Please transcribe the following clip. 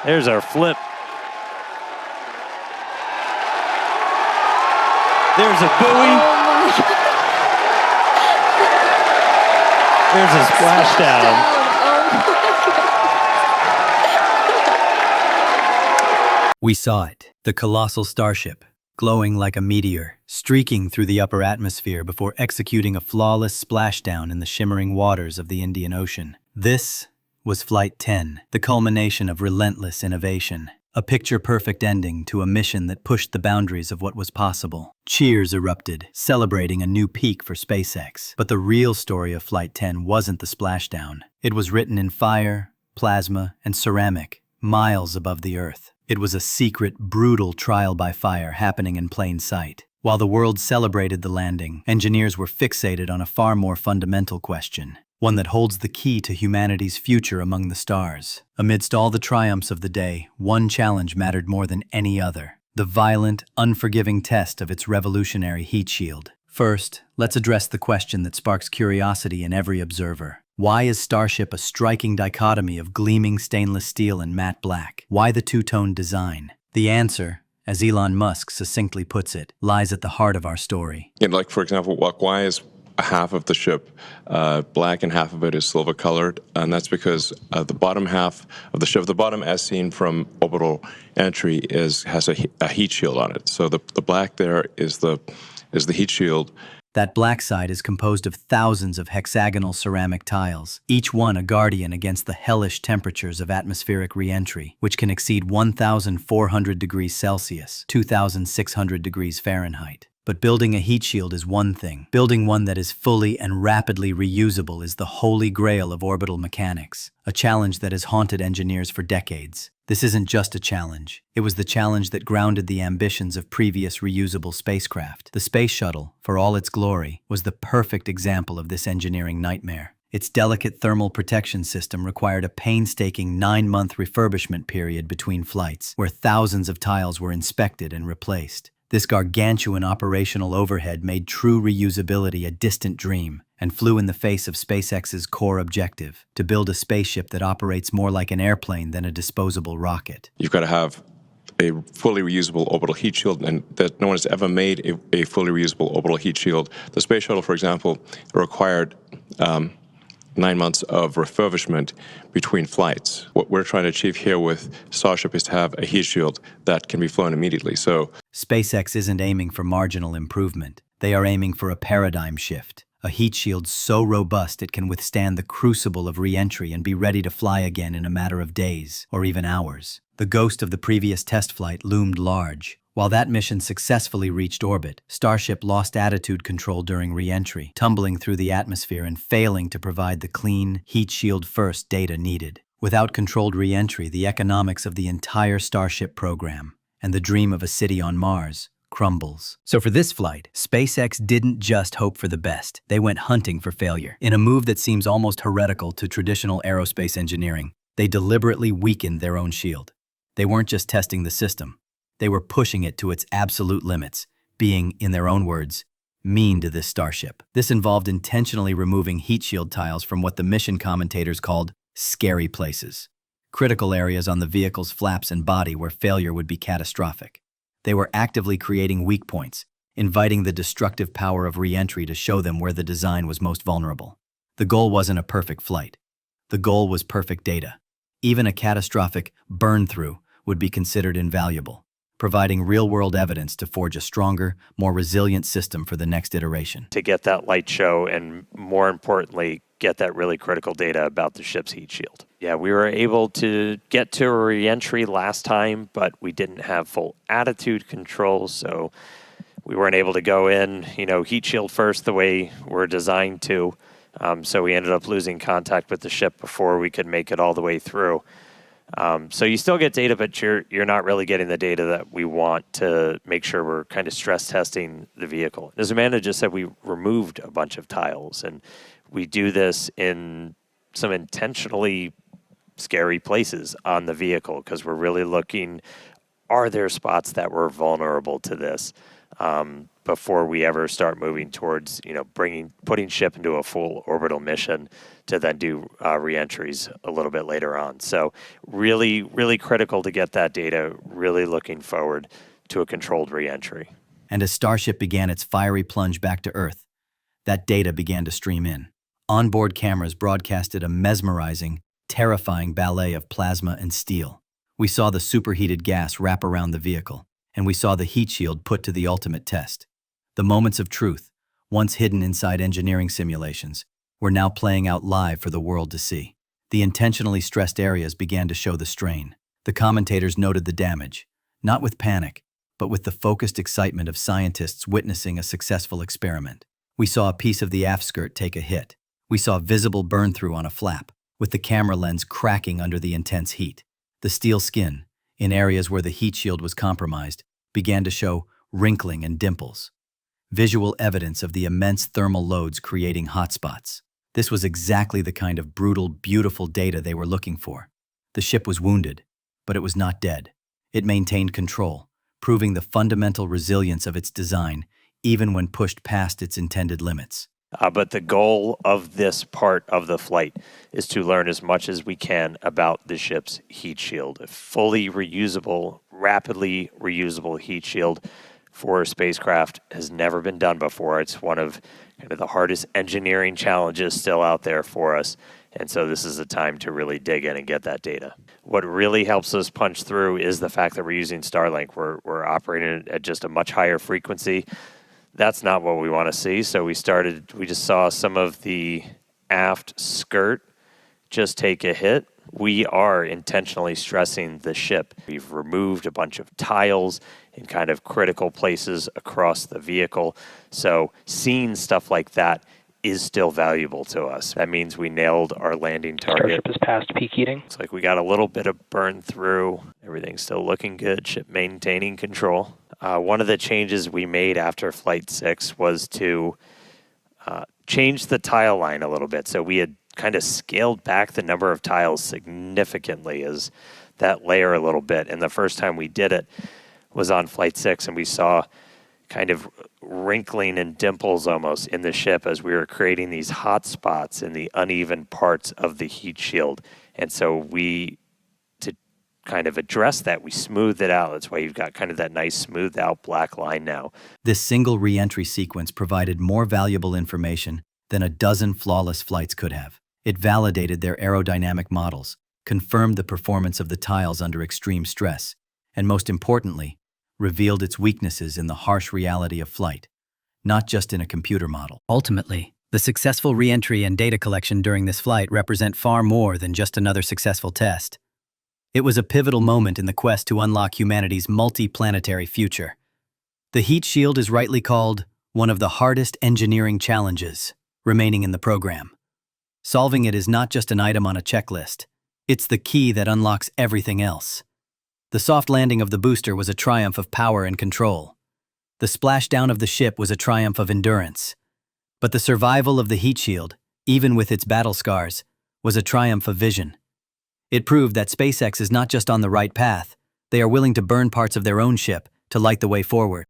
There's our flip. There's a buoy. Oh my God. There's a splashdown. We saw it, the colossal Starship, glowing like a meteor, streaking through the upper atmosphere before executing a flawless splashdown in the shimmering waters of the Indian Ocean. This was Flight 10, the culmination of relentless innovation. A picture-perfect ending to a mission that pushed the boundaries of what was possible. Cheers erupted, celebrating a new peak for SpaceX. But the real story of Flight 10 wasn't the splashdown. It was written in fire, plasma, and ceramic, miles above the Earth. It was a secret, brutal trial by fire happening in plain sight. While the world celebrated the landing, engineers were fixated on a far more fundamental question. One that holds the key to humanity's future among the stars. Amidst all the triumphs of the day, one challenge mattered more than any other: the violent, unforgiving test of its revolutionary heat shield. First, let's address the question that sparks curiosity in every observer. Why is Starship a striking dichotomy of gleaming stainless steel and matte black? Why the two-tone design? The answer, as Elon Musk succinctly puts it, lies at the heart of our story. Like, for example, why is half of the ship black and half of it is silver colored? And that's because the bottom half of the ship, the bottom as seen from orbital entry, has a heat shield on it. So the black there is the heat shield. That black side is composed of thousands of hexagonal ceramic tiles, each one a guardian against the hellish temperatures of atmospheric re-entry, which can exceed 1,400 degrees Celsius, 2,600 degrees Fahrenheit. But building a heat shield is one thing. Building one that is fully and rapidly reusable is the holy grail of orbital mechanics, a challenge that has haunted engineers for decades. This isn't just a challenge. It was the challenge that grounded the ambitions of previous reusable spacecraft. The Space Shuttle, for all its glory, was the perfect example of this engineering nightmare. Its delicate thermal protection system required a painstaking 9-month refurbishment period between flights, where thousands of tiles were inspected and replaced. This gargantuan operational overhead made true reusability a distant dream and flew in the face of SpaceX's core objective: to build a spaceship that operates more like an airplane than a disposable rocket. You've got to have a fully reusable orbital heat shield, and that no one has ever made a fully reusable orbital heat shield. The Space Shuttle, for example, required 9 months of refurbishment between flights. What we're trying to achieve here with Starship is to have a heat shield that can be flown immediately. So SpaceX isn't aiming for marginal improvement. They are aiming for a paradigm shift. A heat shield so robust it can withstand the crucible of re-entry and be ready to fly again in a matter of days, or even hours. The ghost of the previous test flight loomed large. While that mission successfully reached orbit, Starship lost attitude control during re-entry, tumbling through the atmosphere and failing to provide the clean, heat shield-first data needed. Without controlled re-entry, the economics of the entire Starship program and the dream of a city on Mars crumbles. So for this flight, SpaceX didn't just hope for the best. They went hunting for failure. In a move that seems almost heretical to traditional aerospace engineering, they deliberately weakened their own shield. They weren't just testing the system. They were pushing it to its absolute limits, being, in their own words, mean to this Starship. This involved intentionally removing heat shield tiles from what the mission commentators called scary places, critical areas on the vehicle's flaps and body where failure would be catastrophic. They were actively creating weak points, inviting the destructive power of re-entry to show them where the design was most vulnerable. The goal wasn't a perfect flight. The goal was perfect data. Even a catastrophic burn-through would be considered invaluable, providing real-world evidence to forge a stronger, more resilient system for the next iteration. To get that light show and, more importantly, get that really critical data about the ship's heat shield. Yeah, we were able to get to a re-entry last time, but we didn't have full attitude control, so we weren't able to go in, heat shield first the way we're designed to. So we ended up losing contact with the ship before we could make it all the way through. So you still get data, but you're not really getting the data that we want to make sure we're kind of stress testing the vehicle. As Amanda just said, we removed a bunch of tiles, and we do this in some intentionally scary places on the vehicle because we're really looking, are there spots that were vulnerable to this? before we ever start moving towards, putting ship into a full orbital mission to then do reentries a little bit later on. So really, really critical to get that data, really looking forward to a controlled reentry. And as Starship began its fiery plunge back to Earth, that data began to stream in. Onboard cameras broadcasted a mesmerizing, terrifying ballet of plasma and steel. We saw the superheated gas wrap around the vehicle, and we saw the heat shield put to the ultimate test. The moments of truth, once hidden inside engineering simulations, were now playing out live for the world to see. The intentionally stressed areas began to show the strain. The commentators noted the damage, not with panic, but with the focused excitement of scientists witnessing a successful experiment. We saw a piece of the aft skirt take a hit. We saw visible burn-through on a flap, with the camera lens cracking under the intense heat. The steel skin, in areas where the heat shield was compromised, began to show wrinkling and dimples. Visual evidence of the immense thermal loads creating hotspots. This was exactly the kind of brutal, beautiful data they were looking for. The ship was wounded, but it was not dead. It maintained control, proving the fundamental resilience of its design, even when pushed past its intended limits. But the goal of this part of the flight is to learn as much as we can about the ship's heat shield. A fully reusable, rapidly reusable heat shield for a spacecraft has never been done before. It's one of the hardest engineering challenges still out there for us. And so this is a time to really dig in and get that data. What really helps us punch through is the fact that we're using Starlink. We're operating at just a much higher frequency. That's not what we want to see. So we just saw some of the aft skirt just take a hit. We are intentionally stressing the ship. We've removed a bunch of tiles in kind of critical places across the vehicle. So seeing stuff like that is still valuable to us. That means we nailed our landing target. Starship is past peak heating. It's like we got a little bit of burn through. Everything's still looking good. Ship maintaining control. One of the changes we made after Flight 6 was to change the tile line a little bit. So we had kind of scaled back the number of tiles significantly as that layer a little bit. And the first time we did it was on Flight 6, and we saw kind of wrinkling and dimples almost in the ship as we were creating these hot spots in the uneven parts of the heat shield. And so to kind of address that, we smoothed it out. That's why you've got kind of that nice smoothed out black line now. This single re-entry sequence provided more valuable information than a dozen flawless flights could have. It validated their aerodynamic models, confirmed the performance of the tiles under extreme stress, and most importantly, revealed its weaknesses in the harsh reality of flight, not just in a computer model. Ultimately, the successful re-entry and data collection during this flight represent far more than just another successful test. It was a pivotal moment in the quest to unlock humanity's multi-planetary future. The heat shield is rightly called one of the hardest engineering challenges remaining in the program. Solving it is not just an item on a checklist. It's the key that unlocks everything else. The soft landing of the booster was a triumph of power and control. The splashdown of the ship was a triumph of endurance. But the survival of the heat shield, even with its battle scars, was a triumph of vision. It proved that SpaceX is not just on the right path, they are willing to burn parts of their own ship to light the way forward.